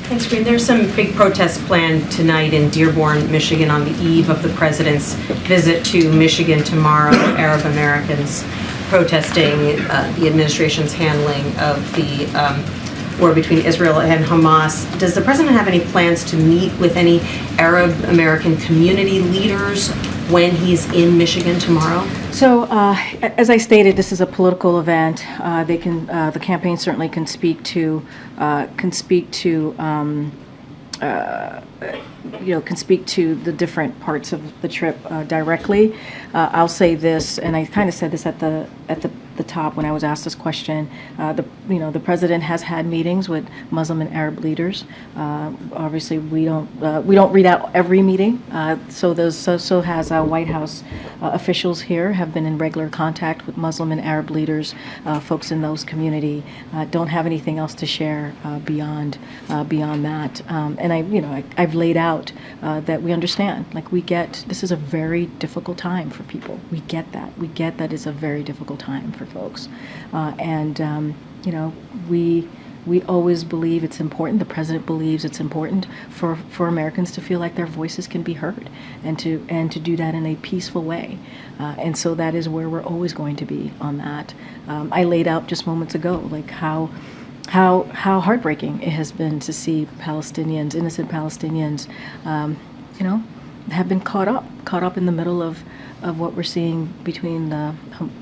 Thanks, Karine. There's some big protests planned tonight in Dearborn, Michigan, on the eve of the president's visit to Michigan tomorrow. Arab Americans protesting the administration's handling of the war between Israel and Hamas. Does the president have any plans to meet with any Arab American community leaders when he's in Michigan tomorrow? So, as I stated, this is a political event. The campaign certainly can speak to the different parts of the trip directly. I'll say this, and I kind of said this at the top when I was asked this question. The president has had meetings with Muslim and Arab leaders. Obviously, we don't read out every meeting. So has White House officials here have been in regular contact with Muslim and Arab leaders, folks in those community. Don't have anything else to share beyond that. And I've laid out that we understand. Like, we get this is a very difficult time for people. We get that. We get that it's a very difficult time for folks, we always believe it's important. The president believes it's important for Americans to feel like their voices can be heard, and to do that in a peaceful way. And so that is where we're always going to be on that. I laid out just moments ago, like how heartbreaking it has been to see Palestinians, innocent Palestinians, have been caught up in the middle of what we're seeing between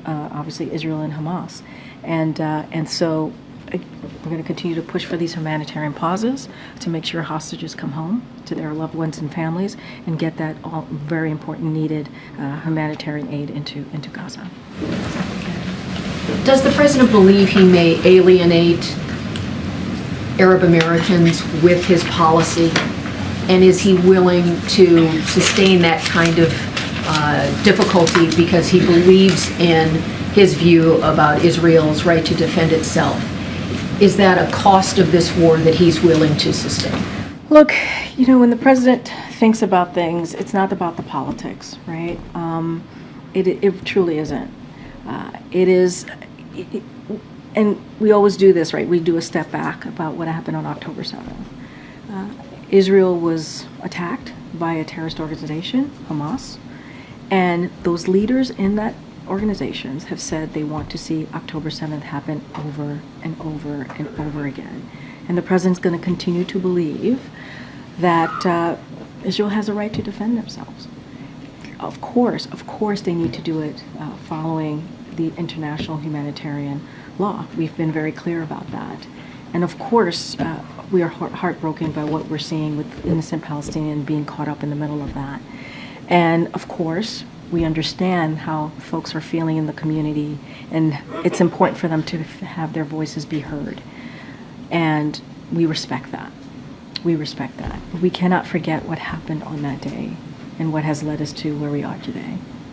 obviously Israel and Hamas, and so we're going to continue to push for these humanitarian pauses to make sure hostages come home to their loved ones and families, and get that all very important needed humanitarian aid into Gaza. Does the president believe he may alienate Arab Americans with his policy? And is he willing to sustain that kind of difficulty because he believes in his view about Israel's right to defend itself? Is that a cost of this war that he's willing to sustain? Look, when the president thinks about things, it's not about the politics, right? It truly isn't. It is, and we always do this, right? We do a step back about what happened on October 7th. Israel was attacked by a terrorist organization, Hamas, and those leaders in that organizations have said they want to see October 7th happen over and over and over again. And the president's going to continue to believe that Israel has a right to defend themselves. Of course, they need to do it following the international humanitarian law. We've been very clear about that. And of course, we are heartbroken by what we're seeing with innocent Palestinians being caught up in the middle of that. And of course, we understand how folks are feeling in the community, and it's important for them to have their voices be heard. And we respect that. We respect that. But we cannot forget what happened on that day and what has led us to where we are today.